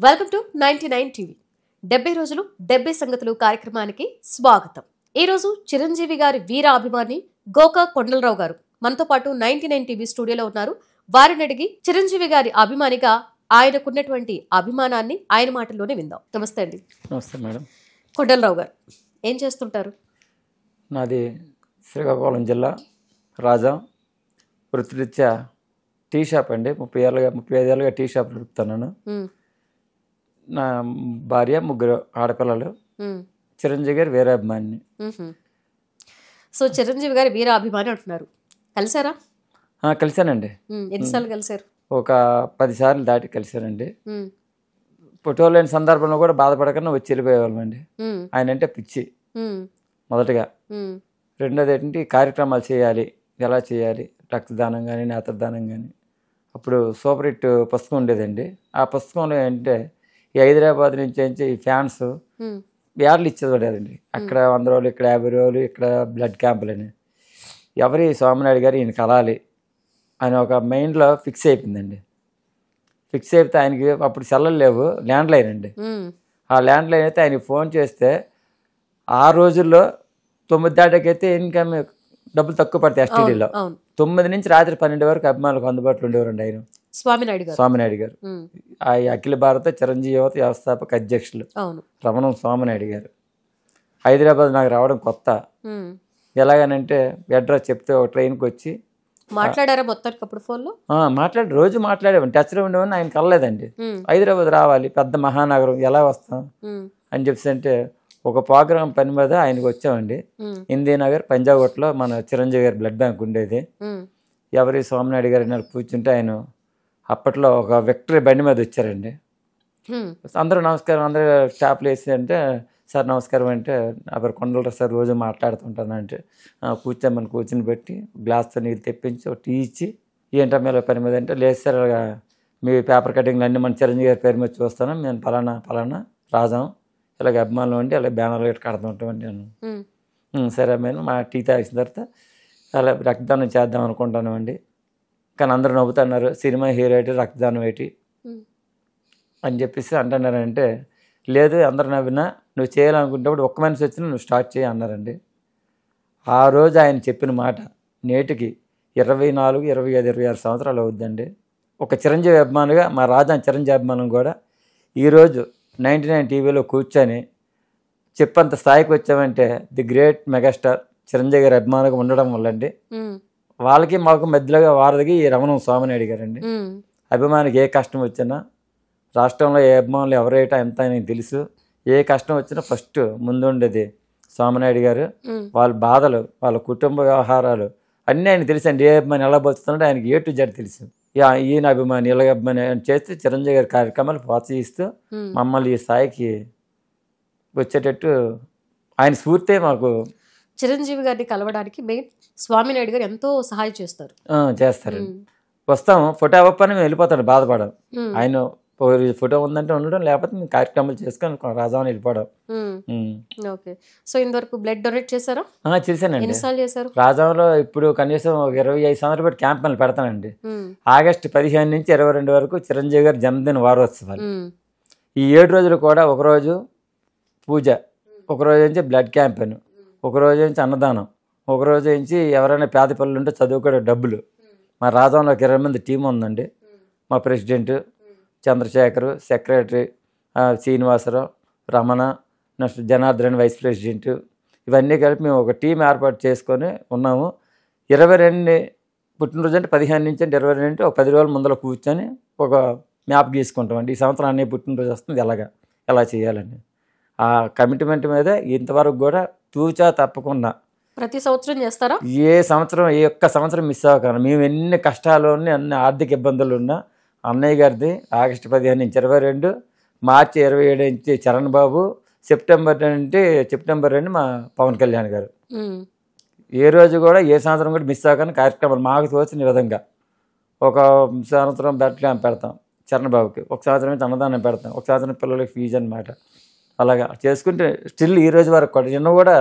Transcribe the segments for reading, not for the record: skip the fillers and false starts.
Welcome to 99 TV 70 రోజులు 70 సంగతులు కార్యక్రమానికి స్వాగతం. ఈ రోజు చిరంజీవి గారి వీర అభిమాని గోకా కొండలరావు గారు మనతో పాటు 99 టీవీ స్టూడియోలో ఉన్నారు. వారిని అడిగి చిరంజీవి గారి అభిమానిగా ఆయనకున్నటువంటి అభిమానాన్ని ఆయన మాటల్లోనే విందాం. నమస్తే అండి. నమస్తే మేడం. కొండలరావు గారు ఏం చేస్తుంటారు? నాది శ్రీకాకుళం జిల్లా రాజా. వృత్తిరీత్యా టీ షాప్ అండి. 35 ఏళ్ళుగా టీ షాప్ నడుపుతున్నాను. నా భార్య, 3 ఆడపిల్లలు. చిరంజీవి గారి వీర అభిమాని. సో చిరంజీవి గారి వీర అభిమాని అంటున్నారు. కలిసారా? కలిశానండి. ఎన్నిసార్లు కలిశారు? ఒక 10 సార్లు దాటి కలిశానండి. ఫోటో లేని సందర్భంలో కూడా బాధపడకుండా వచ్చి వెళ్ళిపోయేవాళ్ళమండి. ఆయన అంటే పిచ్చి మొదటగా. రెండోది ఏంటంటే కార్యక్రమాలు చేయాలి, ఎలా చేయాలి, రక్తదానం కానీ నేత్రదానం కానీ. అప్పుడు సూపర్ హిట్ పుస్తకం ఉండేదండి. ఆ పుస్తకంలో ఏంటంటే ఈ హైదరాబాద్ నుంచి ఈ ఫ్యాన్స్ యాడ్లు ఇచ్చేదండి. అక్కడ 100 రోజులు, ఇక్కడ 50 రోజులు, ఇక్కడ బ్లడ్ క్యాంపులని. ఎవరి సోమనాయుడు గారు ఈయన కలాలి అని ఒక మైండ్లో ఫిక్స్ అయిపోయిందండి. ఫిక్స్ అయిపోతే ఆయనకి అప్పుడు సెల్లలు లేవు, ల్యాండ్లైన్ అండి. ఆ ల్యాండ్లైన్ అయితే ఆయనకి ఫోన్ చేస్తే ఆ రోజుల్లో 9 దాటాకైతే ఇన్కమ్ డబ్బులు తక్కువ పడతాయి ఎస్టీడీలో. 9 నుంచి రాత్రి 12 వరకు అభిమానులకు అందుబాటులో ఉండేవారండి ఆయన స్వామినాయుడు గారు. ఆ అఖిల భారత చిరంజీవి యువత వ్యవస్థాపక అధ్యక్షులు రమణం స్వామినాయుడు గారు. హైదరాబాద్ నాకు రావడం కొత్త. ఎలాగనంటే అడ్రస్ చెప్తే ఒక ట్రైన్కి వచ్చి మాట్లాడారా మొత్తానికి అప్పుడు ఫోన్లో? రోజు మాట్లాడేవాడిని. టచ్లో ఉండేవాడిని. ఆయన కలలేదండి. హైదరాబాద్ రావాలి, పెద్ద మహానగరం, ఎలా వస్తాం అని చెప్పేసి అంటే ఒక ప్రోగ్రాం పని మీద ఆయనకు వచ్చామండి. ఇందిరానగర్ పంజాగుట్లో మన చిరంజీవి గారి బ్లడ్ బ్యాంక్ ఉండేది. ఎవరి సోమనాయుడు గారి కూర్చుంటే ఆయన అప్పట్లో ఒక విక్టరీ బండి మీద వచ్చారండి. అందరూ నమస్కారం, అందరూ స్టాప్లు వేసి అంటే సార్ నమస్కారం అంటే నా పేరు కొండలరావు సార్, రోజు మాట్లాడుతుంటాను అంటే కూర్చోమని కూర్చుని పెట్టి గ్లాస్తో నీళ్ళు తెప్పించి ఒక టీ ఇచ్చి ఏంటో మీద పని మీద అంటే లేదు సార్ మీ పేపర్ కటింగ్లు అన్నీ మన చిరంజీవి గారి పేరు మీద చూస్తాను, మేము ఫలానా రాజాం, ఇలాగ అభిమానులు అండి, అలా బ్యానర్లు గట్టి కడుతుంటామండి నేను. సరే మేము మా టీ తాగిన తర్వాత అలా రక్తదానం చేద్దాం అనుకుంటాను అండి. కానీ అందరూ నవ్వుతున్నారు, సినిమా హీరో ఏంటి రక్తదానం ఏంటి అని చెప్పేసి అంటున్నారంటే లేదు అందరు నవ్వినా నువ్వు చేయాలనుకునేటప్పుడు ఒక్క మనిషి వచ్చినా నువ్వు స్టార్ట్ చేయి అన్నారండి. ఆ రోజు ఆయన చెప్పిన మాట నేటికి 24, 25, 26 సంవత్సరాలు అవుద్దండి. ఒక చిరంజీవి అభిమానిగా మా రాజా చిరంజీవి అభిమానం కూడా ఈరోజు 99 టీవీలో కూర్చొని చెప్పంత స్థాయికి వచ్చామంటే ది గ్రేట్ మెగాస్టార్ చిరంజీవి గారి అభిమానిగా ఉండడం వల్లండి. వాళ్ళకి మాకు మధ్యలోగా వారధికి ఈ రమణం స్వామినాయుడు గారండి. అభిమానికి ఏ కష్టం వచ్చినా, రాష్ట్రంలో ఏ అభిమానులు ఎవరైతే ఎంత ఆయనకి తెలుసు, ఏ కష్టం వచ్చినా ఫస్ట్ ముందు ఉండేది స్వామినాయుడు గారు. వాళ్ళ బాధలు, వాళ్ళ కుటుంబ వ్యవహారాలు అన్నీ ఆయన తెలుసండి. ఏ అభిమాని ఎలా బతుకుతున్నాడో ఆయనకి A to Z తెలుసు. ఈయన అభిమాని ఇలాగ అభిమాని చేస్తే చిరంజీవి గారి కార్యక్రమాలు ప్రోత్సహిస్తూ మమ్మల్ని ఈ స్థాయికి వచ్చేటట్టు ఆయన స్ఫూర్తే మాకు. చిరంజీవి గారిని కలవడానికి మెయిన్ స్వామినాయుడు గారు ఎంతో సహాయం చేస్తారండి. వస్తాం, ఫోటో అవ్వని మేము వెళ్ళిపోతాడు బాధపడం. ఆయన ఫోటో ఉందంటే ఉండడం, లేకపోతే మేము కార్యక్రమాలు చేసుకొని రాజాని వెళ్ళిపోవడం. సో ఇంతవరకు బ్లడ్ డొనేట్ చేశారా? చేశానండి. చేశారు రాజాలో ఇప్పుడు కనీసం 25 సంవత్సరాలు పెట్టి క్యాంపెయిన్లు పెడతానండి. ఆగస్టు 15 నుంచి 22 వరకు చిరంజీవి గారి జన్మదిన వారోత్సవాలు. ఈ 7 రోజులు కూడా ఒకరోజు పూజ, ఒకరోజు నుంచి బ్లడ్ క్యాంపెయిన్, ఒకరోజు నుంచి అన్నదానం, ఒకరోజు నుంచి ఎవరైనా పేద పిల్లలు ఉంటే చదువుకునే డబ్బులు. మా రాజంలో 20 మంది టీం ఉందండి. మా president Chandrasekhar, secretary Srinivasa Rao, Ramana, next Janardhan vice president, ఇవన్నీ కలిపి మేము ఒక టీం ఏర్పాటు చేసుకొని ఉన్నాము. 22 పుట్టినరోజు అంటే 15 నుంచి అంటే 22 అంటే ఒక 10 రోజుల ముందర కూర్చొని ఒక మ్యాప్ గీసుకుంటామండి. ఈ సంవత్సరం అన్నీ పుట్టినరోజు వస్తుంది, ఎలా చేయాలని. ఆ కమిట్మెంట్ మీద ఇంతవరకు కూడా తూచా తప్పకుండా ప్రతి సంవత్సరం చేస్తారా? ఏ ఒక్క సంవత్సరం మిస్ అవ్వకుండా. మేము ఎన్ని కష్టాలు ఉన్నాయి, అన్ని ఆర్థిక ఇబ్బందులు ఉన్నా అన్నయ్య గారిది ఆగస్టు 15 నుంచి 22, మార్చి 27 నుంచి చరణ్ బాబు, సెప్టెంబర్ 2 మా పవన్ కళ్యాణ్ గారు. ఏ రోజు కూడా ఏ సంవత్సరం కూడా మిస్ అవ్వకుండా కార్యక్రమాలు మాకు తోచిన విధంగా. ఒక సంవత్సరం బ్లడ్ క్యాంప్ పెడతాం చరణ్ బాబుకి, ఒక సంవత్సరం నుంచి అన్నదానం పెడతాం, ఒక సంవత్సరం పిల్లలకి ఫీజు అనమాట. అలాగా చేసుకుంటే స్టిల్ ఈ రోజు వరకు కూడా నిన్న కూడా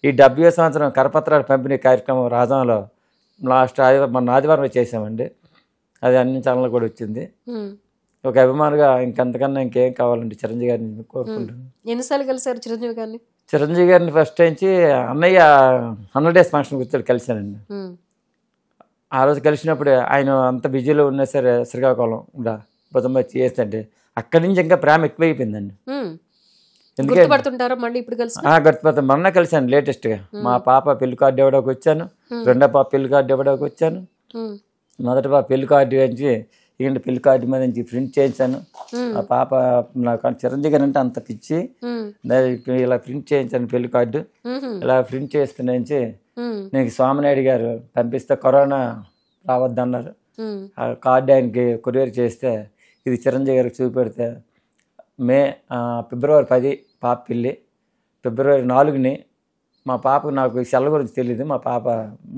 ఈ 70వ సంవత్సరం కరపత్రాల పంపిణీ కార్యక్రమం రాజంలో లాస్ట్ మొన్న ఆదివారం చేసామండి. అది అన్ని ఛానళ్ళు కూడా వచ్చింది. ఒక అభిమానిగా ఇంకంతకన్నా ఇంకేం కావాలండి చిరంజీవి గారిని కోరుకుంటాను. ఎన్నిసార్లు కలిసారు చిరంజీవి గారిని? చిరంజీవి గారిని ఫస్ట్ నుంచి అన్నయ్య 100 డేస్ ఫంక్షన్ కూర్చొని కలిశానండి. ఆ రోజు కలిసినప్పుడు ఆయన అంత బిజీలో ఉన్నా సరే శ్రీకాకుళం ఇలా బుధం వచ్చి చేస్తుంటే అక్కడి నుంచి ఇంకా ప్రేమ ఎక్కువైపోయిందండి. ఎందుకంటే గుర్తుపడుతుంటారా మళ్ళీ ఇప్పుడు కలిసి? గడిచిపోతాను. మొన్న కలిసాను లేటెస్ట్గా. మా పాప పెళ్లి కార్డు ఇవ్వడానికి వచ్చాను, రెండో పాప పెళ్లి కార్డు ఇవ్వడానికి వచ్చాను. మొదటి పాప పెళ్లి కార్డు నుంచి ఏంటి పెళ్లి కార్డు మీద నుంచి ప్రింట్ చేయించాను. ఆ పాప నాకు చిరంజీవి గారు అంటే అంత పిచ్చి, ఇలా ప్రింట్ చేయించాను పెళ్లి కార్డు. ఇలా ప్రింట్ చేస్తున్న నుంచి నీకు స్వామినాయుడు గారు పంపిస్తే కరోనా రావద్దన్నారు. ఆ కార్డు ఆయనకి కొరియర్ చేస్తే ఇది చిరంజీవి గారికి చూపెడితే ఫిబ్రవరి 10 పాప పెళ్ళి, ఫిబ్రవరి 4 మా పాపకు నాకు సెలవు గురించి తెలియదు. మా పాప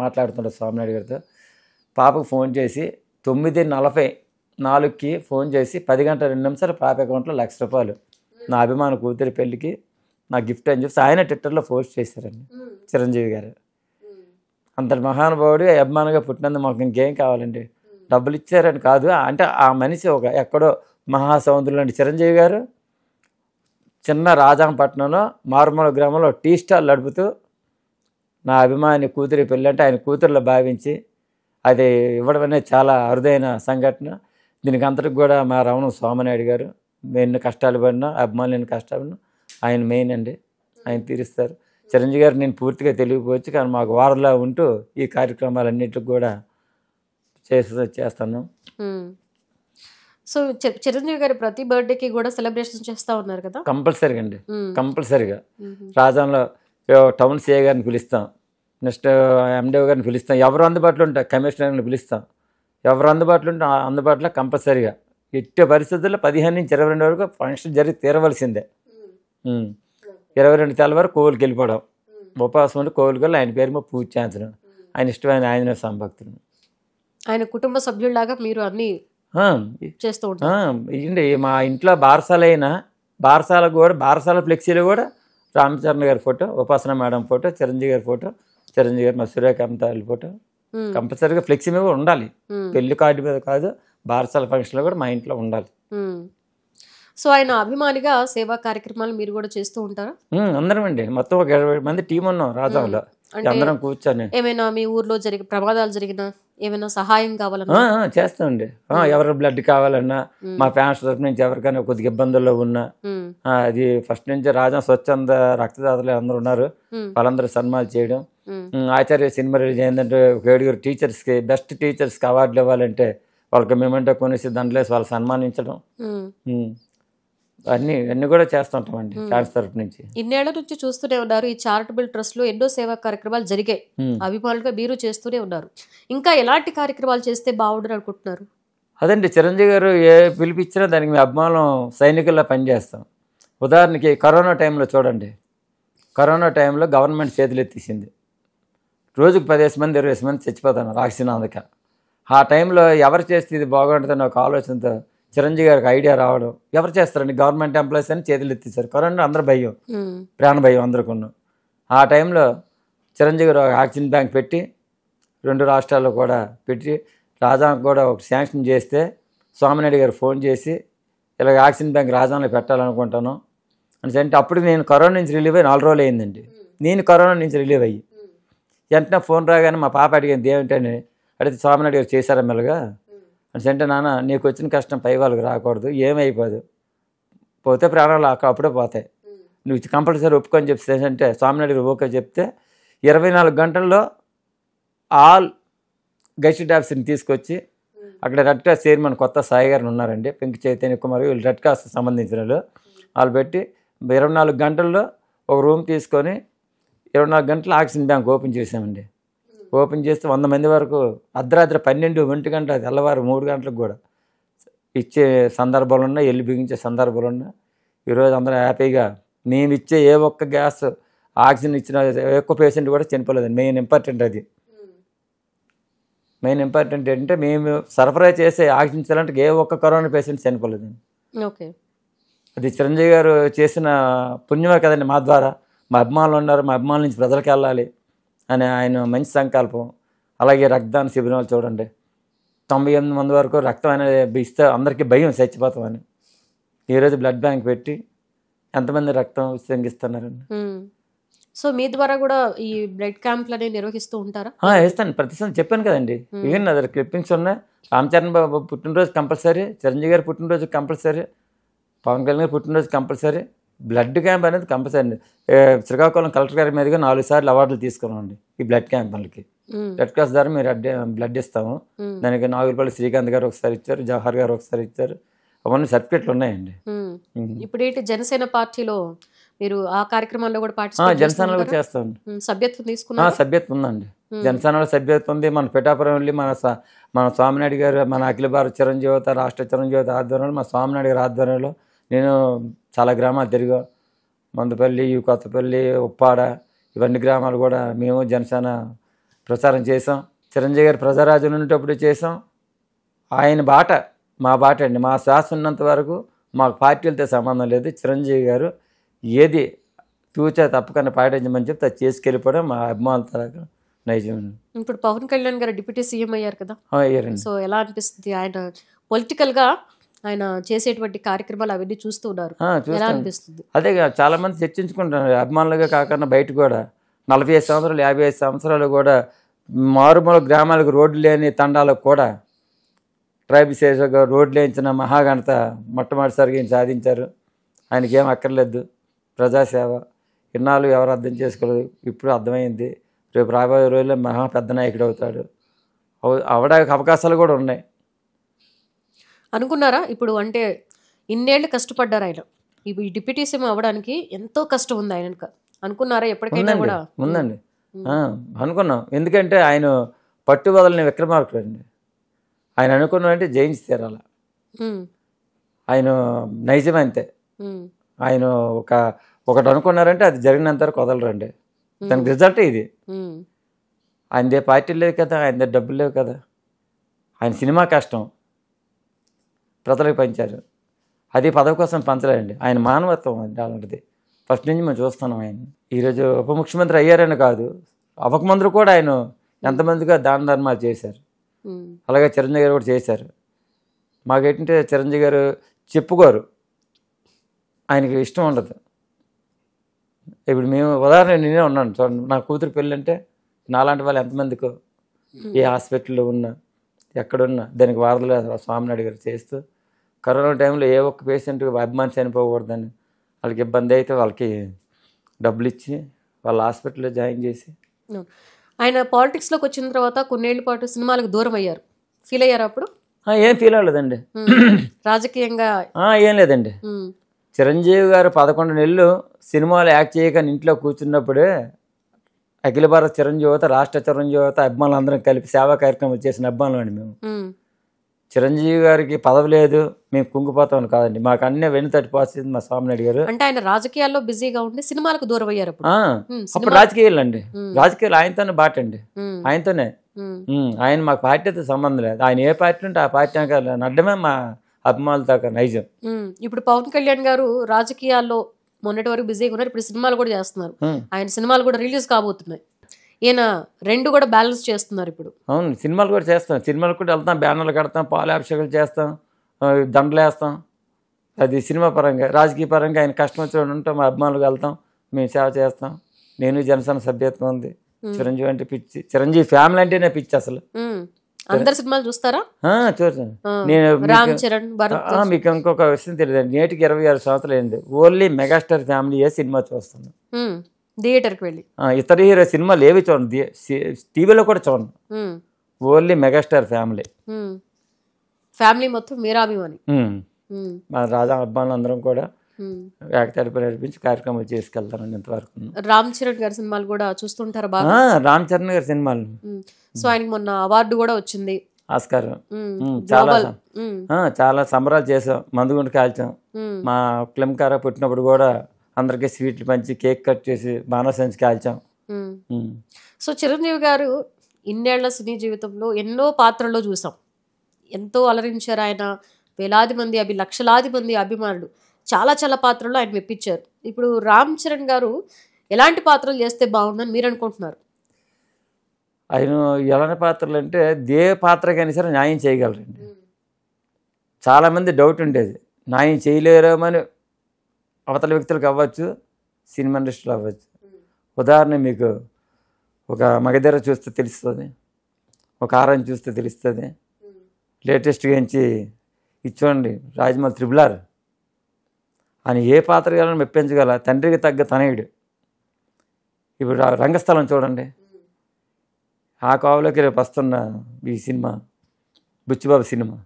మాట్లాడుతుంటారు స్వామినాయుడు గారితో. పాపకు ఫోన్ చేసి 9:44కి ఫోన్ చేసి 10 గంటల 2 నిమిషాలు పాప అకౌంట్లో ₹1,00,000 నా అభిమాన కూతురి పెళ్ళికి నా గిఫ్ట్ అని చెప్పి ఆయన ట్విట్టర్లో పోస్ట్ చేశారండి చిరంజీవి గారు. అంతటి మహానుభావుడు అభిమానంగా పుట్టినందుకు మాకు ఇంకేం కావాలండి. డబ్బులు ఇచ్చారని కాదు, అంటే ఆ మనిషి ఒక ఎక్కడో మహాసముద్రం లాంటి చిరంజీవి గారు చిన్న రాజాంపట్నంలో మారుమూల గ్రామంలో టీ స్టాల్ నడుపుతూ నా అభిమాని కూతురి పెళ్ళి అంటే ఆయన కూతురులో భావించి అది ఇవ్వడం అనేది చాలా అరుదైన సంఘటన. దీనికి అంతటికి కూడా మా రమణ స్వామినాయుడు గారు ఎన్ని కష్టాలు పడినా అభిమానులు ఎన్ని కష్టాలు పడినా ఆయన మెయిన్ అండి, ఆయన తీరుస్తారు. చిరంజీవి గారు నేను పూర్తిగా తెలియకపోవచ్చు, కానీ మాకు వారంలో ఉంటూ ఈ కార్యక్రమాలన్నిటికి కూడా చేస్తాను. సో చిరంజీవి గారి ప్రతి బర్త్డేకి కూడా సెలబ్రేషన్ చేస్తూ ఉన్నారు కదా? కంపల్సరీగా అండి, కంపల్సరీగా. రాజాంలో టౌన్ సిఐ గారిని పిలుస్తాం, నెక్స్ట్ ఎండిఓ గారిని పిలుస్తాం, ఎవరు అందుబాటులో ఉంటారు కమిషనర్ని పిలుస్తాం, ఎవరు అందుబాటులో ఉంటే అందుబాటులో కంపల్సరీగా ఎట్టి పరిస్థితుల్లో 15 నుంచి 22 వరకు ఫంక్షన్ జరిగి తీరవలసిందే. 22 తెల్లవారు కోవిలికి వెళ్ళిపోవడం, ఉపవాసం ఉండి కోవిలికి వెళ్ళి ఆయన పేరు మీద పూజ చేయించడం. ఆయన ఇష్టమైన ఆంజనేయ స్వామి భక్తులు, ఆయన కుటుంబ సభ్యుల్లాగా మీరు అన్ని చేస్తూ ఉంటారు. ఏంటి మా ఇంట్లో బారసాలకు కూడా బారసాల ఫ్లెక్సీలు కూడా రామచరణ్ గారి ఫోటో, ఉపాసన మేడం ఫోటో, చిరంజీవి గారి ఫోటో, చిరంజీవి గారి మా సూర్యకాంత్ ఫోటో కంపల్సరీగా ఫ్లెక్సీ మీద కూడా ఉండాలి. పెళ్లి కార్డు మీద కాదు, బారసాల ఫంక్షన్లో కూడా మా ఇంట్లో ఉండాలి. సో ఆయన అభిమానిగా సేవా కార్యక్రమాలు మీరు కూడా చేస్తూ ఉంటారా? అందరం అండి, మొత్తం ఒక 20 మంది టీం ఉన్నాం రాజాంలో. అందరం కూర్చొని ఏమైనా మీ ఊర్లో ప్రమాదాలు జరిగినా ఏమైనా సహాయం కావాలన్నా చేస్తామండి. ఎవరి బ్లడ్ కావాలన్నా మా ఫ్యాన్స్ తరఫు నుంచి ఎవరికైనా కొద్దిగా ఇబ్బందుల్లో ఉన్నా అది ఫస్ట్ నుంచి రాజా స్వచ్ఛంద రక్తదాతలు అందరూ ఉన్నారు, వాళ్ళందరూ సన్మానం చేయడం. ఆచార్య సినిమా రిలీజ్ అయిందంటే 7 టీచర్స్కి బెస్ట్ టీచర్స్కి అవార్డులు ఇవ్వాలంటే వాళ్ళకి మేమంటే కొనేసి దండలేసి వాళ్ళు సన్మానించడం, అన్ని కూడా చేస్తుంటామండి ఫ్యాన్స్ తరఫు నుంచి. ఇన్నేళ్ల నుంచి చూస్తూనే ఉన్నారు, ఈ చారిటబుల్ ట్రస్ట్ లో ఎన్నో సేవా కార్యక్రమాలు జరిగాయి, అభిమానులుగా మీరు చేస్తూనే ఉన్నారు. ఇంకా ఎలాంటి కార్యక్రమాలు చేస్తే బాగుండరు అనుకుంటున్నారు? అదండి, చిరంజీవి గారు ఏ పిలిపించినా దానికి మీ అభిమానం సైనికుల్లో పనిచేస్తాం. ఉదాహరణకి కరోనా టైంలో చూడండి, కరోనా టైంలో గవర్నమెంట్ చేతులు ఎత్తేసింది, రోజుకు 10 మంది 20 మంది చచ్చిపోతున్నారు ఆక్సిజన్ అందక. ఆ టైంలో ఎవరు చేస్తే ఇది బాగుంటుందని ఒక ఆలోచనతో చిరంజీవి గారికి ఐడియా రావడం, ఎవరు చేస్తారండి గవర్నమెంట్ ఎంప్లాయీస్ అని చేతులు ఎత్తేసారు. కరోనా అందరూ భయం, ప్రాణ భయం అందరికన్నా. ఆ టైంలో చిరంజీవి గారు ఆక్సిజన్ బ్యాంక్ పెట్టి 2 రాష్ట్రాల్లో కూడా పెట్టి రాజానికి కూడా ఒక శాంక్షన్ చేస్తే స్వామినాయుడు గారు ఫోన్ చేసి ఇలాగ ఆక్సిజన్ బ్యాంక్ రాజాంలో పెట్టాలనుకుంటాను అని అంటే అప్పుడు నేను కరోనా నుంచి రిలీవ్ అయ్యి 4 రోజులు అయిందండి. నేను కరోనా నుంచి రిలీవ్ అయ్యి వెంటనే ఫోన్ రాగానే మా పాప అడిగింది ఏమిటని అడిగితే స్వామినాయుడు గారు చేశారా మెల్లగా అని అంటే, నాన్న నీకు వచ్చిన కష్టం పై వాళ్ళకి రాకూడదు, ఏమైపోదు, పోతే ప్రాణాలు అప్పుడే పోతాయి, నువ్వు కంపల్సరీ ఒప్పుకొని చెప్తే అంటే స్వామినాయుడు గారు ఓకే చెప్తే 24 గంటల్లో ఆల్ గెజిటెడ్ ఆఫీసర్ని తీసుకొచ్చి అక్కడ రెడ్ క్రాస్ చైర్మన్ కొత్త సాయి గారిని ఉన్నారండి, పెంకి చైతన్య కుమార్, వీళ్ళు రెడ్ క్రాస్ సంబంధించిన వాళ్ళు పెట్టి 24 గంటల్లో ఒక రూమ్ తీసుకొని 24 గంటలు ఆక్సిజన్ బ్యాంక్ ఓపెన్ చేసామండి. ఓపెన్ చేస్తే 100 మంది వరకు అర్ధరాత్రి 12, 1 గంట, తెల్లవారు 3 గంటలకు కూడా ఇచ్చే సందర్భాలు ఉన్నాయి, వెళ్ళి బిగించే సందర్భాలు ఉన్నాయి. ఈరోజు అందరూ హ్యాపీగా మేము ఇచ్చే ఏ ఒక్క గ్యాస్ ఆక్సిజన్ ఇచ్చిన ఎక్కువ పేషెంట్ కూడా చనిపోలేదండి. మెయిన్ ఇంపార్టెంట్ అది, మెయిన్ ఇంపార్టెంట్ ఏంటంటే మేము సరఫరా చేసే ఆక్సిజన్ సిలిండర్కి ఏ ఒక్క కరోనా పేషెంట్ చనిపోలేదండి. ఓకే, అది చిరంజీవి గారు చేసిన పుణ్యమే కదండి. మా ద్వారా మా అభిమానులు ఉన్నారు, మా అభిమానుల నుంచి ప్రజలకు వెళ్ళాలి అని ఆయన మంచి సంకల్పం. అలాగే రక్తదాన శిబిరాలు చూడండి, 98 మంది వరకు రక్తం అనేది ఇస్తే అందరికీ భయం చచ్చిపోతామని. ఈరోజు బ్లడ్ బ్యాంక్ పెట్టి ఎంతమంది రక్తం ఉత్సంగిస్తున్నారండి. సో మీ ద్వారా కూడా ఈ బ్లడ్ క్యాంప్లు అనేవి నిర్వహిస్తూ ఉంటారా? వేస్తాను, ప్రతిసారి చెప్పాను కదండి. ఈవెన్ అదే క్లిప్పింగ్స్ ఉన్నాయి. రామ్ చరణ్ బాబు పుట్టినరోజు కంపల్సరీ, చిరంజీవి గారి పుట్టినరోజు కంపల్సరీ, పవన్ కళ్యాణ్ గారి పుట్టినరోజు కంపల్సరీ. బ్లడ్ క్యాంప్ అనేది కంపల్సరీ అండి. శ్రీకాకుళం కలెక్టర్ గారి మీదుగా 4 సార్లు అవార్డులు తీసుకున్నామండి ఈ బ్లడ్ క్యాంపులకి. రెడ్ క్రాస్ ద్వారా మీరు బ్లడ్ ఇస్తాము. దానికి నాగులపల్లి శ్రీకాంత్ గారు ఒకసారి ఇచ్చారు, జవహర్ గారు ఒకసారి ఇచ్చారు. అవన్నీ సర్టిఫికెట్లు ఉన్నాయండి. ఇప్పుడు ఏంటి జనసేన పార్టీలో మీరు ఆ కార్యక్రమాల్లో కూడా పార్టిసిపేట్ జనసేనలో కూడా చేస్తామండి. సభ్యత్వం తీసుకున్నా? సభ్యత్వం ఉందండి. జనసేనలో సభ్యత్వం ఉంది. మన పిఠాపురం వెళ్ళి మన స్వామినాయుడు గారు, మన అఖిల భారత చిరంజీవత రాష్ట్ర చిరంజీవత ఆధ్వర్యంలో, మా స్వామినాయుడు గారి ఆధ్వర్యంలో నేను చాలా గ్రామాలు తిరిగా. మందుపల్లి, కొత్తపల్లి, ఉప్పాడ, ఇవన్నీ గ్రామాలు కూడా మేము జనసేన ప్రచారం చేసాం. చిరంజీవి గారు ప్రజారాజు ఉండేటప్పుడు చేసాం. ఆయన బాట మా బాట అండి. మా శ్వాస ఉన్నంత వరకు మాకు పార్టీలతో సంబంధం లేదు. చిరంజీవి గారు ఏది తూచా తప్పకుండా పాటించమని చెప్తే అది చేసుకెళ్ళిపోవడం మా అభిమానుల నైజం. ఇప్పుడు పవన్ కళ్యాణ్ గారు డిప్యూటీ సీఎం అయ్యారు కదా, అయ్యారండి. సో ఎలా అనిపిస్తుంది? ఆయన పొలిటికల్గా ఆయన చేసేటువంటి కార్యక్రమాలు అవన్నీ చూస్తూ ఉన్నారు, ఎలా అనిపిస్తుంది? అదే చాలా మంది చర్చించుకుంటున్నారు అభిమానులుగా కాకుండా బయట కూడా. 45 సంవత్సరాలు 55 సంవత్సరాలు కూడా మారుమూల గ్రామాలకు రోడ్లు లేని తండాలకు కూడా ట్రైబల్ శేషగా రోడ్లు వేయించిన మహాఘనత మొట్టమొదటిసారిగా ఈయన సాధించారు. ఆయనకి ఏం అక్కర్లేదు, ప్రజాసేవ. ఇన్నాళ్ళు ఎవరు అర్థం చేసుకోలేదు, ఇప్పుడు అర్థమైంది. రేపు రాబోయే రోజుల్లో మహా పెద్ద నాయకుడు అవుతాడు. అవడానికి అవకాశాలు కూడా ఉన్నాయి. అనుకున్నారా ఇప్పుడు? అంటే ఇన్నేళ్ళు కష్టపడ్డారు ఆయన, ఈ డిప్యూటీ సీఎం అవ్వడానికి ఎంతో కష్టం ఉంది ఆయన. అనుకున్నారా ఎప్పటికైనా కూడా? ఉందండి, అనుకున్నాం. ఎందుకంటే ఆయన పట్టుబదలని విక్రమార్కుడు అండి. ఆయన అనుకున్నాడంటే జయించి తీరాల. ఆయన నైజం అంతే. ఆయన ఒకటి అనుకున్నారంటే అది జరిగినంత వరకు వదలరండి. దానికి రిజల్ట్ ఇది. ఆయనదే పార్టీ లేదు కదా, ఆయనదే డబ్బులు లేవు కదా. ఆయన సినిమా కష్టం ప్రజలకు పంచారు. అది పదవి కోసం పంచలేండి. ఆయన మానవత్వం అండి అలాంటిది. ఫస్ట్ నుంచి మేము చూస్తున్నాం ఆయన. ఈరోజు ఉప ముఖ్యమంత్రి అయ్యారని కాదు, అవకమంత్రి కూడా ఆయన ఎంతమందిగా దాన ధర్మాలు చేశారు. అలాగే చిరంజీవి గారు కూడా చేశారు. మాకేంటంటే చిరంజీవి గారు చెప్పుకోరు, ఆయనకి ఇష్టం ఉండదు. ఇప్పుడు మేము ఉదాహరణ నేనే ఉన్నాను చూడండి. నా కూతురు పెళ్ళి అంటే నాలాంటి వాళ్ళు ఎంతమందికో, ఏ హాస్పిటల్లో ఉన్నా ఎక్కడున్నా దానికి వారధులు స్వామినాయుడు గారు చేస్తూ, కరోనా టైంలో ఏ ఒక్క పేషెంట్ అభిమాని చనిపోకూడదని వాళ్ళకి ఇబ్బంది అయితే వాళ్ళకి డబ్బులు ఇచ్చి వాళ్ళ హాస్పిటల్లో జాయిన్ చేసి. ఆయన పాలిటిక్స్లోకి వచ్చిన తర్వాత కొన్నేళ్ల పాటు సినిమాలకు దూరం అయ్యారు. ఫీల్ అయ్యారు అప్పుడు? ఏం ఫీల్ అవ్వలేదండి. రాజకీయంగా ఏం లేదండి. చిరంజీవి గారు 11 నెలలు సినిమాలు యాక్ట్ చేయగానే ఇంట్లో కూర్చున్నప్పుడే అఖిల భారత చిరంజీవత రాష్ట్ర చిరంజీవత అభిమానులు అందరం కలిపి సేవా కార్యక్రమం చేసిన అభిమానులు అండి మేము. చిరంజీవి గారికి పదవి లేదు మేము కుంగిపోతామని కాదండి, మాకు అన్నీ వెన్నుతట్టిపోతుంది మా స్వామినాయుడు గారు. అంటే ఆయన రాజకీయాల్లో బిజీగా ఉండి సినిమాలకు దూరం అయ్యారు. అప్పుడు రాజకీయాలు అండి, రాజకీయాలు ఆయనతోనే బాట అండి, ఆయనతోనే. ఆయన మాకు పార్టీతో సంబంధం లేదు. ఆయన ఏ పార్టీ ఉంటే ఆ పార్టీ నడ్డమే మా అభిమానులతో నైజం. ఇప్పుడు పవన్ కళ్యాణ్ గారు రాజకీయాల్లో మొన్నటి వరకు బిజీగా ఉన్నారు, ఇప్పుడు సినిమాలు కూడా చేస్తున్నారు. ఆయన సినిమాలు కూడా రిలీజ్ కాబోతున్నాయి. ఈయన రెండు కూడా బ్యాలెన్స్ చేస్తున్నారు ఇప్పుడు. అవును, సినిమాలు కూడా చేస్తాం, సినిమాలు కూడా వెళ్తాం, బ్యానర్లు కడతాం, పాలాభిషేకాలు చేస్తాం, దండలు వేస్తాం. అది సినిమా పరంగా. రాజకీయ పరంగా ఆయన కష్టం వచ్చి ఉంటాం, మా అభిమానులకు వెళ్తాం, మేము సేవ చేస్తాం. నేను జనసేన సభ్యత్వం ఉంది. చిరంజీవి అంటే పిచ్చి, చిరంజీవి ఫ్యామిలీ అంటేనే పిచ్చి అసలు. అందరు సినిమాలు చూస్తారా? చూస్తాను నేను. రామ్ చరణ్, మీకు ఇంకొక విషయం తెలియదు, నేటికి 26 సంవత్సరాలు అయింది, ఓన్లీ మెగాస్టార్ ఫ్యామిలీ సినిమా చూస్తాను థియేటర్కి వెళ్ళి. ఇతర హీరో సినిమాలు ఏవి చూడండి, టీవీలో కూడా చూడండి, ఓన్లీ మెగాస్టార్ ఫ్యామిలీ. ఫ్యామిలీ మొత్తం మీరాభిమాని. మా రాజా అబ్బాయిలు అందరం కూడా ఏకతాటిపై నడిపించి కార్యక్రమాలు చేసుకెళ్తానండి ఇంతవరకు. రామ్ చరణ్ గారి సినిమాలు కూడా చూస్తుంటారు బాగా? రామ్ చరణ్ గారి సినిమాలు. సో ఆయనకి మొన్న అవార్డు కూడా వచ్చింది, ఆస్కార్. చాలా సంబరాలు చేసాం, మందుగుండు కాల్చాం. మా క్లింకారా పుట్టినప్పుడు కూడా అందరికీ స్వీట్లు పంచి కేక్ కట్ చేసి బాణసంచి కాల్చాం. సో చిరంజీవి గారు ఇన్నేళ్ల సినీ జీవితంలో ఎన్నో పాత్రల్లో చూసాం, ఎంతో అలరించారు ఆయన. వేలాది మంది లక్షలాది మంది అభిమానులు చాలా చాలా పాత్రల్లో ఆయన మెప్పించారు. ఇప్పుడు రామ్ చరణ్ గారు ఎలాంటి పాత్రలు చేస్తే బాగుందని మీరు అనుకుంటున్నారు? ఆయన ఎలాంటి పాత్రలు అంటే ఏ పాత్రకైనా సరే న్యాయం చేయగలరండి. చాలామంది డౌట్ ఉండేది, న్యాయం చేయలేరేమని అవతల వ్యక్తులకు అవ్వచ్చు, సినిమా ఇండస్ట్రీలో అవ్వచ్చు. ఉదాహరణ మీకు ఒక మగధీర చూస్తే తెలుస్తుంది, ఒక ఆరెంజ్ చూస్తే తెలుస్తుంది. లేటెస్ట్గా నుంచి ఇచ్చోండి రాజమౌళి త్రిబుల్ ఆయన ఏ పాత్రగాలను మెప్పించగల తండ్రికి తగ్గ తనయుడు. ఇప్పుడు రంగస్థలం చూడండి, ఆ కోవలోకి రేపు వస్తున్న ఈ సినిమా బుచ్చిబాబు సినిమా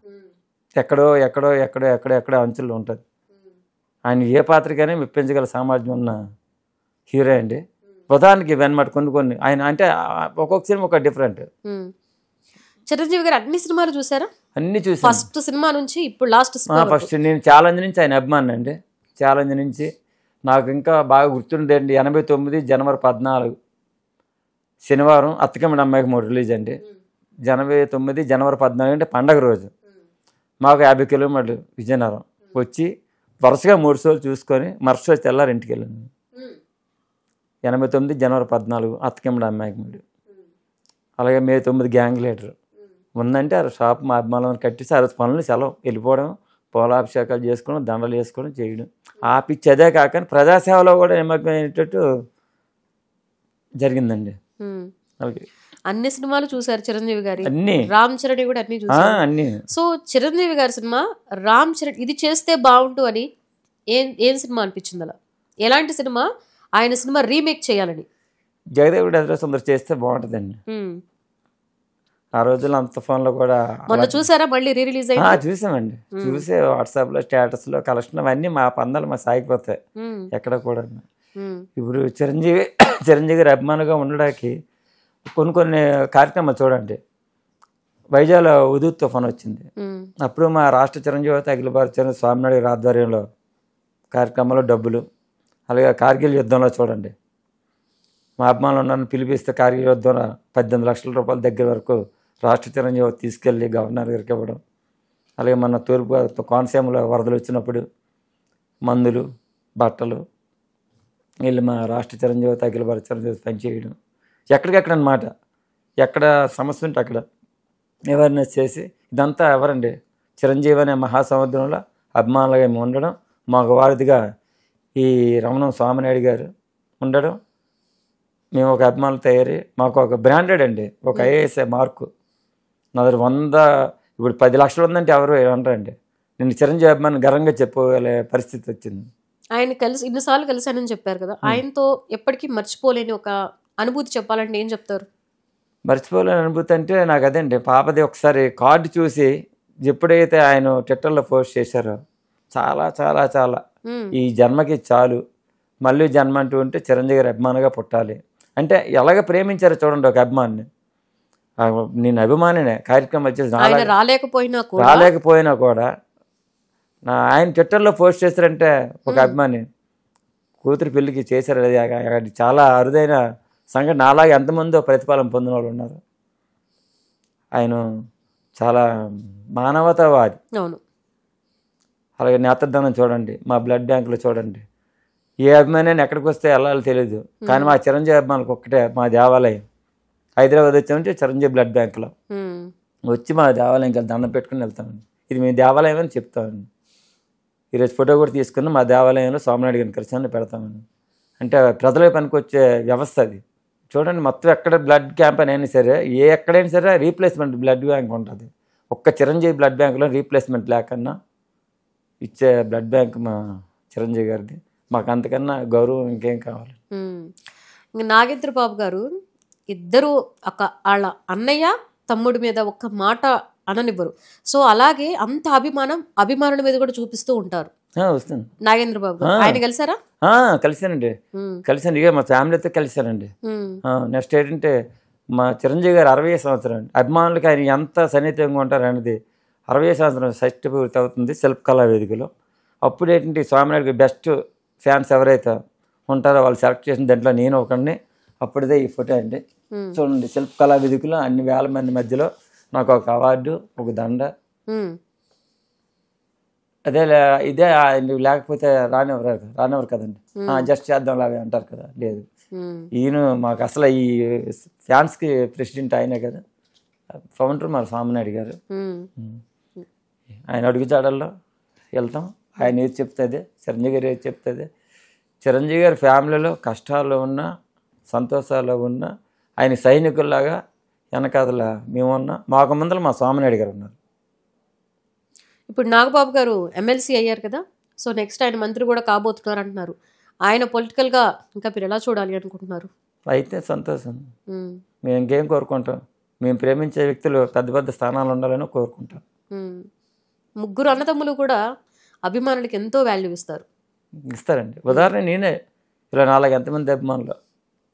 ఎక్కడో ఎక్కడో ఎక్కడో ఎక్కడో ఎక్కడో అంచుల్లో ఉంటుంది. ఆయన ఏ పాత్రకైనా మెప్పించగల సామర్థ్యం ఉన్న హీరో అండి. ఉదాహరణకి వెనమాట కొన్ని ఆయన అంటే ఒక్కొక్క సినిమా ఒక డిఫరెంట్. చిరంజీవి గారు అన్ని సినిమాలు చూసారా? అన్ని చూసి ఫస్ట్ సినిమా నుంచి ఇప్పుడు లాస్ట్ ఫస్ట్ నేను ఛాలెంజ్ నుంచి ఆయన అభిమాని అండి. ఛాలెంజ్ నుంచి నాకు ఇంకా బాగా గుర్తుండేది 89 జనవరి 14 శనివారం అత్తకమ్మడి అమ్మాయికి 3 రిలీజ్ అండి. 89 జనవరి 14 అంటే పండగ రోజు. మాకు 50 కిలోమీటర్లు విజయనగరం వచ్చి వరుసగా 3 షోలు చూసుకొని మరుసటి రోజు తెల్లారి ఇంటికి వెళ్ళాను. 89 జనవరి 14 అత్తకమ్మడి అమ్మాయికి 3. అలాగే మే 9 గ్యాంగ్ లీడర్ ఉందంటే ఆ షాప్ మా అభిమానులను కట్టేసి ఆ రోజు పనులు సెలవు వెళ్ళిపోవడం, పూలాభిషేకాలు చేసుకోవడం, దండలు వేసుకోవడం చేయడం. ఆ పిచ్చి అదే కాక ప్రజాసేవలో కూడా నిమగ్నమయ్యేటట్టు జరిగిందండి. అలాగే అన్ని సినిమాలు చూసారు చిరంజీవి గారి. అన్ని రామ్ చరణ్ కూడా అన్ని చూసారు. అన్ని. సో చిరంజీవి గారి సినిమా రామ్ చరణ్ ఇది చేస్తే బాగుంటు అని ఏం సినిమా అనిపించింది? అలా ఎలాంటి సినిమా ఆయన సినిమా రీమేక్ చేయాలని? జగదేవుడు ఎదురు సుందర చేస్తే బాగుంటుందండి. ఆ రోజుల్లో అంత ఫోన్లో కూడా మొన్న చూసారా? మళ్ళీ రీ రిలీజ్ అయ్యి చూసామండి. చూసే వాట్సాప్లో స్టేటస్లో కలెక్షన్ అవన్నీ మా పందాలు మా సాగిపోతాయి ఎక్కడ కూడా. ఇప్పుడు చిరంజీవి గారి అభిమానిగా ఉండడానికి కొన్ని కార్యక్రమాలు చూడండి. వైజాగ్లో ఉదూత్ తుఫాన్ వచ్చింది. అప్పుడు మా రాష్ట్ర చిరంజీవి అఖిల భారత స్వామినాయుడు గారి ఆధ్వర్యంలో కార్యక్రమాల్లో డబ్బులు, అలాగే కార్గిల్ యుద్ధంలో చూడండి మా అభిమానులు నన్ను పిలిపిస్తే కార్గిల్ యుద్ధంలో 18 లక్షల రూపాయల దగ్గర వరకు రాష్ట్ర చిరంజీవి తీసుకెళ్ళి గవర్నర్ గారికి ఇవ్వడం. అలాగే మన తూర్పు కోనసీమలో వరదలు వచ్చినప్పుడు మందులు, బట్టలు వీళ్ళు మా రాష్ట్ర చిరంజీవి అఖిల భారత చిరంజీవి పనిచేయడం. ఎక్కడికెక్కడ అన్నమాట, ఎక్కడ సమస్య ఉంటే అక్కడ అవేర్నెస్ చేసి ఇదంతా ఎవరండి చిరంజీవి అనే మహాసముద్రంలో అభిమానులుగా ఉండడం, మగవారిదిగా ఈ రమణం స్వామినాయుడు గారు ఉండడం, మేము ఒక అభిమానులు తయారీ మాకు ఒక బ్రాండెడ్ అండి, ఒక ఐఏఎస్ మార్కు నా దగ్గర 100 ఇప్పుడు 10 లక్షలు ఉందంటే ఎవరు ఏమంటారండి. నేను చిరంజీవి అభిమాని గర్వంగా చెప్పుకోగలే పరిస్థితి వచ్చింది. ఆయన కలిసి ఇన్నిసార్లు కలిశానని చెప్పారు కదా, ఆయనతో ఎప్పటికీ మర్చిపోలేని ఒక అనుభూతి చెప్పాలంటే ఏం చెప్తారు? మర్చిపోలేని అనుభూతి అంటే నాకు అదండి, పాపది ఒకసారి కార్డు చూసి ఎప్పుడైతే ఆయన ట్విట్టర్లో పోస్ట్ చేశారో చాలా చాలా చాలా ఈ జన్మకి చాలు, మళ్ళీ జన్మ అంటూ ఉంటే చిరంజీవి గారి అభిమానిగా పుట్టాలి అంటే ఎలాగ ప్రేమించారో చూడండి ఒక అభిమానిని. నేను అభిమానినే కార్యక్రమం వచ్చేసి రాలేకపోయినా కూడా ఆయన ట్విట్టర్లో పోస్ట్ చేశారంటే ఒక అభిమాని కూతురు పెళ్ళికి చేశారు. అది చాలా అరుదైన సంఘటన. అలాగే ఎంతమందో ప్రతిఫలం పొందిన వాళ్ళు ఉన్నారు. ఆయన చాలా మానవతావాది. అలాగే నేత్రదానం చూడండి, మా బ్లడ్ బ్యాంకులో చూడండి. ఏ అభిమాని ఎక్కడికి వస్తే వెళ్ళాలో తెలియదు, కానీ మా చిరంజీవి అభిమానులకు ఒక్కటే మా దేవాలయం. హైదరాబాద్ వచ్చామంటే చిరంజీవి బ్లడ్ బ్యాంకులో వచ్చి మా దేవాలయంకి దండం పెట్టుకుని వెళ్తామండి. ఇది మీ దేవాలయం అని చెప్తామండి. ఈరోజు ఫోటో కూడా తీసుకుని మా దేవాలయంలో స్వామినాయుడు గారిని కలిసి పెడతామని. అంటే ప్రజలకు పనికొచ్చే వ్యవస్థ అది. చూడండి మొత్తం ఎక్కడ బ్లడ్ క్యాంప్ అయినా సరే ఎక్కడైనా సరే రీప్లేస్మెంట్ బ్లడ్ బ్యాంక్ ఉంటుంది. ఒక్క చిరంజీవి బ్లడ్ బ్యాంకులో రీప్లేస్మెంట్ లేకన్నా ఇచ్చే బ్లడ్ బ్యాంక్ మా చిరంజీవి గారిది. మాకు అంతకన్నా గౌరవం ఇంకేం కావాలి. నాగేంద్ర బాబు గారు ఇద్దరు వాళ్ళ అన్నయ్య తమ్ముడి మీద ఒక్క మాట అననివ్వరు. సో అలాగే అంత అభిమానుల మీద కూడా చూపిస్తూ ఉంటారు. వస్తుంది నాగేంద్ర బాబు గారు. ఆయన కలిసారా? కలిసానండి, కలిసాను. ఇక మా ఫ్యామిలీతో కలిసానండి. నెక్స్ట్ ఏంటంటే మా చిరంజీవి గారు 60 సంవత్సరం అండి. అభిమానులకి ఆయన ఎంత సన్నిహితంగా ఉంటారు అనేది 60 సంవత్సరం షష్టి పూర్తి అవుతుంది శిల్పకళా వేదికలో. అప్పుడు ఏంటంటే స్వామినాయుడికి బెస్ట్ ఫ్యాన్స్ ఎవరైతే ఉంటారో వాళ్ళు సెలెక్ట్ చేసిన దాంట్లో నేను ఒకడిని. అప్పుడుదే ఈ ఫోటో అండి చూడండి. శిల్పకళా వేదికలో అన్ని వేల మంది మధ్యలో నాకు ఒక అవార్డు, ఒక దండ. అదే ఇదే లేకపోతే రానివ్వరు కదండి. జస్ట్ చేద్దాం లాగా అంటారు కదా, లేదు ఈయన మాకు అసలు ఈ ఫ్యాన్స్కి ప్రెసిడెంట్ ఆయనే కదా, ఫౌండర్ మన స్వామినాయుడు గారు. ఆయన అడుగుజాడల్లో వెళ్తాం. ఆయన ఏది చెప్తుంది, చిరంజీవి గారు ఏది చెప్తుంది. చిరంజీవి గారి ఫ్యామిలీలో కష్టాల్లో ఉన్నా సంతోషాల్లో ఉన్నా ఆయన సైనికుల్లాగా వెనకాదల మేమున్నా, మాకు ముందర మా స్వామినాయుడు గారు ఉన్నారు. ఇప్పుడు నాగబాబు గారు ఎమ్మెల్సీ అయ్యారు కదా, సో నెక్స్ట్ ఆయన మంత్రి కూడా కాబోతున్నారు అంటున్నారు. ఆయన పొలిటికల్గా ఇంకా మీరు ఎలా చూడాలి అనుకుంటున్నారు? అయితే సంతోషం. మేము ఇంకేం కోరుకుంటాం, మేము ప్రేమించే వ్యక్తులు పెద్ద పెద్ద స్థానాలు ఉండాలని కోరుకుంటాం. ముగ్గురు అన్నదమ్ములు కూడా అభిమానులకి ఎంతో వాల్యూ ఇస్తారండి. ఉదాహరణ నేనే, ఇలా 4 ఎంతమంది అభిమానులు.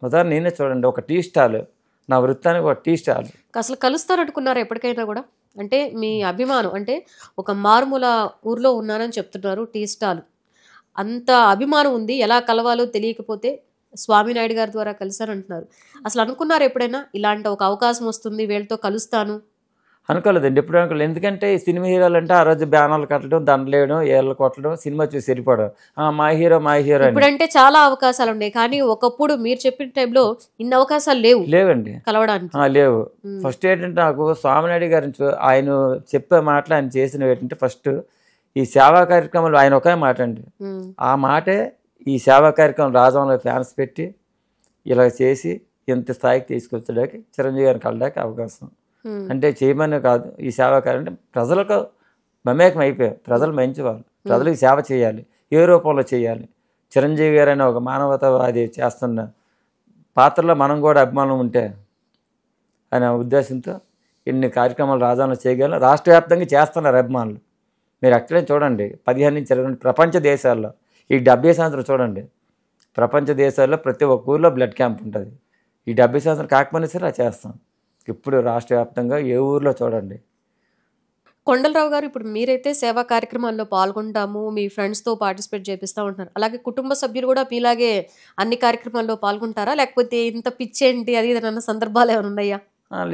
ఉదాహరణ నేనే చూడండి, ఒక టీ స్టాల్, నా వృత్తానికి ఒక టీ స్టాల్. అసలు కలుస్తారనుకున్నారు ఎప్పటికైనా కూడా? అంటే మీ అభిమానం అంటే ఒక మారుమూల ఊర్లో ఉన్నానని చెప్తున్నారు, టీ స్టాల్ అంత అభిమానం ఉంది, ఎలా కలవాలో తెలియకపోతే స్వామినాయుడు గారి ద్వారా కలిశారంటున్నారు. అసలు అనుకున్నారు ఎప్పుడైనా ఇలాంటి ఒక అవకాశం వస్తుంది వీళ్ళతో కలుస్తాను? అనుకోలేదండి, ఎప్పుడు అనుకోలేదు. ఎందుకంటే ఈ సినిమా హీరోలు అంటే ఆ రోజు బ్యానర్లు కట్టడం, దండలు వేయడం, ఏళ్ళు కొట్టడం, సినిమా చూసి వెళ్ళిపోవడం, మా హీరో మా హీరో. ఇప్పుడంటే చాలా అవకాశాలు ఉన్నాయి, కానీ ఒకప్పుడు మీరు చెప్పిన టైంలో ఇన్ని అవకాశాలు లేవండి, కలవడానికి లేవు. ఫస్ట్ ఏంటంటే నాకు స్వామినాయుడు గారి ఆయన చెప్పే మాటలు, ఆయన చేసినవి ఏంటంటే ఫస్ట్ ఈ సేవా కార్యక్రమాలు ఆయన ఒకే మాట అండి. ఆ మాటే ఈ సేవా కార్యక్రమం రాజంలో ఫ్యాన్స్ పెట్టి ఇలా చేసి ఇంత స్థాయికి తీసుకొచ్చడానికి చిరంజీవి గారిని కలడానికి అవకాశం. అంటే చేయమని కాదు, ఈ సేవా కార్యం అంటే ప్రజలకు మమేకం అయిపోయారు. ప్రజలు మంచివాళ్ళు, ప్రజలకు సేవ చేయాలి, ఏ రూపంలో చేయాలి. చిరంజీవి గారు అనే ఒక మానవతావాది చేస్తున్న పాత్రలో మనం కూడా అభిమానం ఉంటే అనే ఉద్దేశంతో ఇన్ని కార్యక్రమాలు రాజంలో చేయగలం. రాష్ట్ర వ్యాప్తంగా చేస్తున్నారు అభిమానులు. మీరు అక్కడే చూడండి, 15 నుంచి 20 ప్రపంచ దేశాల్లో ఈ 70 సంవత్సరాలు చూడండి, ప్రపంచ దేశాల్లో ప్రతి ఒక్క ఊళ్ళో బ్లడ్ క్యాంప్ ఉంటుంది. ఈ 70 సంవత్సరాలు కాకపోయినా సరే అది చేస్తాం. ఇప్పుడు రాష్ట్ర వ్యాప్తంగా ఏ ఊర్లో చూడండి. కొండలరావు గారు, ఇప్పుడు మీరైతే సేవా కార్యక్రమాల్లో పాల్గొంటాము, మీ ఫ్రెండ్స్తో పార్టిసిపేట్ చేపిస్తూ ఉంటారు, అలాగే కుటుంబ సభ్యులు కూడా మీలాగే అన్ని కార్యక్రమాల్లో పాల్గొంటారా, లేకపోతే ఇంత పిచ్చేంటి అది అన్న సందర్భాలు ఏమైనా ఉన్నాయా?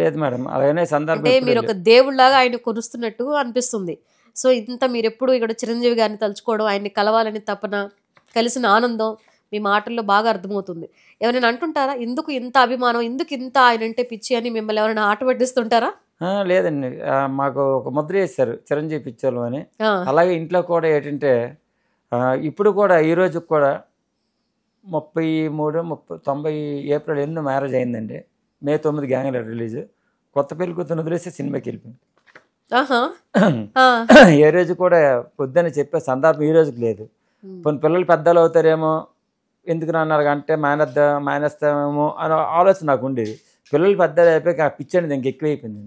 లేదు మేడం, అలాగనే సందర్భం. అంటే మీరు ఒక దేవుళ్లాగా ఆయన కొలుస్తున్నట్టు అనిపిస్తుంది. సో ఇంత మీరు ఎప్పుడు ఇక్కడ చిరంజీవి గారిని తలుచుకోవడం, ఆయన్ని కలవాలని తపన, కలిసిన ఆనందం మీ మాటల్లో బాగా అర్థమవుతుంది. ఎవరైనా అంటుంటారా ఎందుకు ఇంత అభిమానం, ఎందుకు ఇంత ఆయన అంటే పిచ్చి అని మిమ్మల్ని ఎవరైనా ఆట పట్టిస్తుంటారా? లేదండి, మాకు ఒక ముద్ర వేశారు చిరంజీవి పిచ్చోళ్ళు అని. అలాగే ఇంట్లో కూడా ఏంటంటే ఇప్పుడు కూడా ఈ రోజు కూడా 90 ఏప్రిల్ 8 మ్యారేజ్ అయిందండి. మే 9 గ్యాంగ్ లీడర్ రిలీజ్. కొత్త పెళ్లి కూతురు వదిలేసి సినిమాకి వెళ్ళిపోయింది. ఏ రోజు కూడా వద్దని చెప్పే సందర్భం ఈ రోజుకి లేదు. కొన్ని పిల్లలు పెద్దలు అవుతారేమో, ఎందుకు అన్నారు అంటే మానేస్తామేమో అని ఆలోచన నాకు ఉండేది. పిల్లలు పెద్దలు అయిపోయి ఆ పిచ్చి అనేది ఇంక ఎక్కువైపోయింది.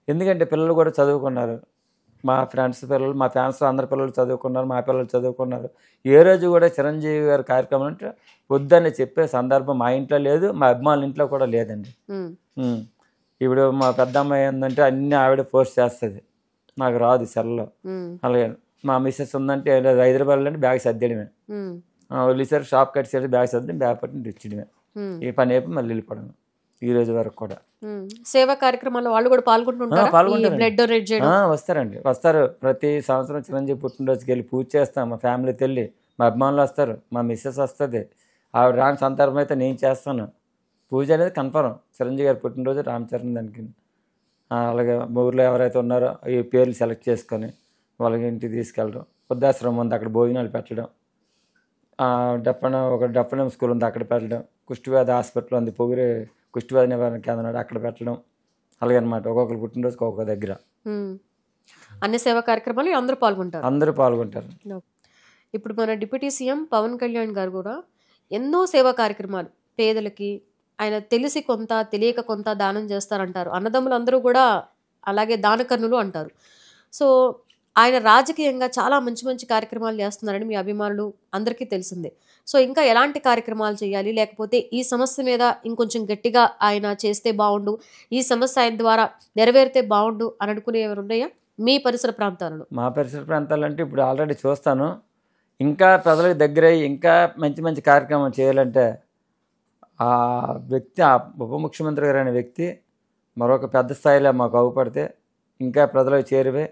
ఎందుకంటే పిల్లలు కూడా చదువుకున్నారు, మా ఫ్రెండ్స్ పిల్లలు, మా ఫ్యాన్స్ అందరి పిల్లలు చదువుకున్నారు, మా పిల్లలు చదువుకున్నారు. ఏ రోజు కూడా చిరంజీవి గారి కార్యక్రమం అంటే వద్దని చెప్పే సందర్భం మా ఇంట్లో లేదు, మా అభిమానుల ఇంట్లో కూడా లేదండి. ఇప్పుడు మా పెద్ద అమ్మాయి ఏంటంటే అన్నీ ఆవిడ పోస్ట్ చేస్తుంది, నాకు రాదు సెల్లో. అలాగే మా మిస్సెస్ ఉందంటే హైదరాబాద్లో అంటే బ్యాగ్ సర్దేయడమే, వెళ్ళేసరికి షాప్ కట్టేసరికి బ్యాగ్ సర్ది బ్యాగ్ పట్టి ఇచ్చడమే. ఈ పని అయిపోయి మళ్ళీ వెళ్ళిపోవడం. ఈ రోజు వరకు కూడా సేవా కార్యక్రమాల్లో వాళ్ళు కూడా పాల్గొంటారు. వస్తారు ప్రతి సంవత్సరం చిరంజీవి పుట్టినరోజుకి వెళ్ళి పూజ చేస్తాం. మా ఫ్యామిలీతో వెళ్ళి మా అభిమానులు వస్తారు, మా మిస్సెస్ వస్తుంది. ఆవిడ రాని సందర్భం అయితే నేను చేస్తాను. పూజ అనేది కన్ఫర్మ్. చిరంజీవి గారి పుట్టినరోజు రామ్ చరణ్ దానికి. అలాగే ఊర్లో ఎవరైతే ఉన్నారో ఈ పేర్లు సెలెక్ట్ చేసుకొని వాళ్ళకి ఇంటికి తీసుకెళ్ళడం, వృద్ధాశ్రమం ఉంది అక్కడ భోజనాలు పెట్టడం, ఒక డెఫ్ఎన్ఎం స్కూల్ ఉంది అక్కడ పెట్టడం, కుష్టివ్యాధి హాస్పిటల్ ఉంది పొగిరే కుష్టివ్యాధి నివారణ కేంద్రం అక్కడ పెట్టడం. అలాగే అనమాట ఒక్కొక్కరు పుట్టినరోజుకి ఒక్కొక్క దగ్గర అన్ని సేవా కార్యక్రమాలు అందరూ పాల్గొంటారు. ఇప్పుడు మన డిప్యూటీ సీఎం పవన్ కళ్యాణ్ గారు కూడా ఎన్నో సేవా కార్యక్రమాలు పేదలకి ఆయన తెలిసి కొంత తెలియక కొంత దానం చేస్తారంటారు. అన్నదమ్ములు అందరూ కూడా అలాగే దానకర్ణులు అంటారు. సో ఆయన రాజకీయంగా చాలా మంచి మంచి కార్యక్రమాలు చేస్తున్నారని మీ అభిమానులు అందరికీ తెలిసిందే. సో ఇంకా ఎలాంటి కార్యక్రమాలు చేయాలి, లేకపోతే ఈ సమస్య మీద ఇంకొంచెం గట్టిగా ఆయన చేస్తే బాగుండు, ఈ సమస్య ఆయన ద్వారా నెరవేరితే బాగుండు అని అనుకునే ఎవరు ఉన్నాయా మీ పరిసర ప్రాంతాలలో? మా పరిసర ప్రాంతాలు అంటే ఇప్పుడు ఆల్రెడీ చూస్తాను. ఇంకా ప్రజలకు దగ్గర ఇంకా మంచి మంచి కార్యక్రమం చేయాలంటే ఆ వ్యక్తి, ఆ ఉప ముఖ్యమంత్రి గారు అనే వ్యక్తి మరొక పెద్ద స్థాయిలో మాకు అవపడితే ఇంకా ప్రజలకు చేరువే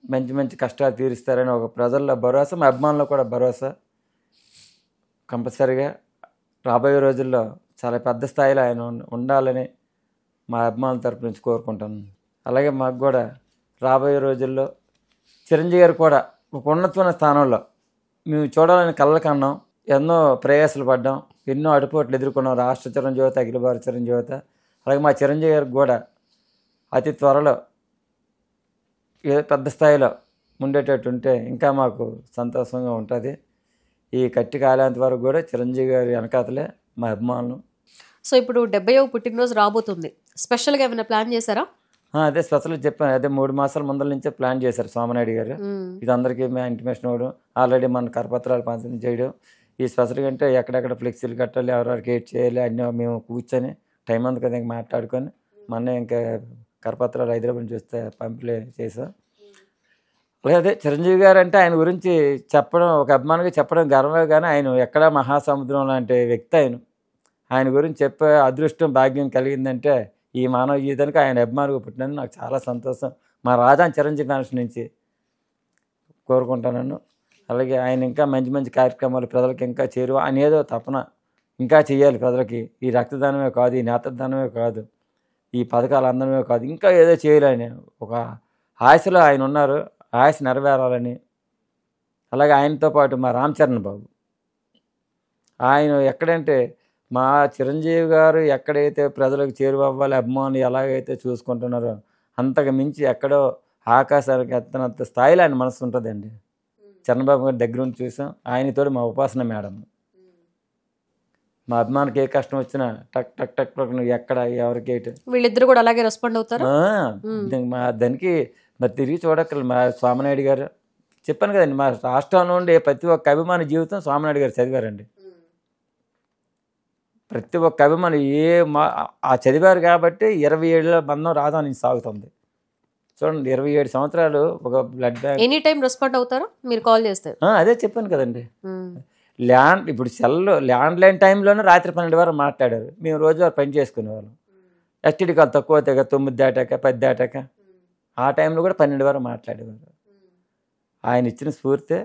మంచి మంచి కష్టాలు తీరుస్తారని ఒక ప్రజల్లో భరోసా, మా అభిమానుల్లో కూడా భరోసా. కంపల్సరీగా రాబోయే రోజుల్లో చాలా పెద్ద స్థాయిలో ఆయన ఉండాలని మా అభిమానుల తరపు నుంచి కోరుకుంటాను. అలాగే మాకు కూడా రాబోయే రోజుల్లో చిరంజీవి గారు కూడా ఒక ఉన్నతమైన స్థానంలో మేము చూడాలని కళ్ళ కన్నాం. ఎన్నో ప్రయాసాలు పడ్డాం, ఎన్నో అడుపోట్లు ఎదుర్కొన్నాం. రాష్ట్ర చిరంజీవిత, అఖిల భారత చిరంజీవిత. అలాగే మా చిరంజీవి గారికి కూడా అతి త్వరలో పెద్ద స్థాయిలో ఉండేటట్టు ఉంటే ఇంకా మాకు సంతోషంగా ఉంటుంది. ఈ కట్టి కాలేంత వరకు కూడా చిరంజీవి గారి వెనకాతలే మా అభిమానులు. సో ఇప్పుడు 70వ పుట్టినరోజు రాబోతుంది, స్పెషల్గా ఏమైనా ప్లాన్ చేశారా? అదే స్పెషల్గా చెప్పాను. అదే 3 మాసాల ముందర నుంచే ప్లాన్ చేశారు సోమనాయుడు గారు. ఇది అందరికీ మేము ఇంటిమేషన్ ఇవ్వడం, ఆల్రెడీ మన కరపత్రాలు పంపిణీ చేయడం. ఈ స్పెషల్గా అంటే ఎక్కడెక్కడ ఫ్లెక్సీలు కట్టాలి, ఎవరెవరికి ఏడ్ చేయాలి అన్నీ మేము కూర్చొని టైం ఉంది కదా ఇంక మాట్లాడుకొని మొన్న ఇంకా కరపత్రాలు హైదరాబాద్ నుంచి వస్తే పంపిణీ చేసాం. అదే చిరంజీవి గారు అంటే ఆయన గురించి చెప్పడం, ఒక అభిమానిగా చెప్పడం గర్వమే, కానీ ఆయన ఎక్కడా మహాసముద్రం లాంటి వ్యక్తి. ఆయన గురించి చెప్పే అదృష్టం భాగ్యం కలిగిందంటే ఈ మానవ జీవితానికి ఆయన అభిమానిగా పుట్టినందుకు నాకు చాలా సంతోషం. మా రాజాన్ చిరంజీవి ఫ్యాన్స్ నుంచి కోరుకుంటాను. అలాగే ఆయన ఇంకా మంచి మంచి కార్యక్రమాలు ప్రజలకు ఇంకా చేరువ అనేదో తపన ఇంకా చేయాలి ప్రజలకి. ఈ రక్తదానమే కాదు, ఈ నేత్రదానమే కాదు, ఈ పథకాలు అందడమే కాదు, ఇంకా ఏదో చేయాలని ఒక ఆశలో ఆయన ఉన్నారు. ఆశ నెరవేరాలని. అలాగే ఆయనతో పాటు మా రామ్ చరణ్ బాబు, ఆయన ఎక్కడంటే మా చిరంజీవి గారు ఎక్కడైతే ప్రజలకు చేరువవ్వాలి, అభిమానులు ఎలాగైతే చూసుకుంటున్నారో అంతకు మించి ఎక్కడో ఆకాశానికి ఎత్తనంత స్థాయిలో ఆయన మనసు ఉంటుందండి. చరణబాబు గారి దగ్గర నుంచి చూసాం. ఆయనతో మా ఉపాసన మేడం, మా అభిమానికి ఏ కష్టం వచ్చినా టక్ టక్ టక్ టక్ ఎక్కడ ఎవరికి వీళ్ళిద్దరు కూడా అలాగే రెస్పాండ్ అవుతారు. మా దానికి మరి తిరిగి చూడక్కర్లేదు. మా సోమనాయుడు గారు చెప్పాను కదండి, మా రాష్ట్రంలో ఉండే ప్రతి ఒక్క అభిమాని జీవితం సోమనాయుడు గారు చదివారండి. ప్రతి ఒక్క అభిమాని ఆ చదివారు కాబట్టి 27 బంధం రాధా నుంచి సాగుతుంది. చూడండి, 27 సంవత్సరాలు ఒక blood bank. Any time respond అవుతారు మీరు కాల్ చేస్తే? అదే చెప్పాను కదండి. ఇప్పుడు ల్యాండ్ లైన్ టైంలోనే రాత్రి 12 వరకు మాట్లాడారు. మేము రోజువారు పని చేసుకునేవాళ్ళం. ఎస్టీడీ కాల్ తక్కువ అవుతాయి కదా, 9 దాటాక 10 దాటాక, ఆ టైంలో కూడా 12 వరకు మాట్లాడేవారు. ఆయన ఇచ్చిన స్ఫూర్తి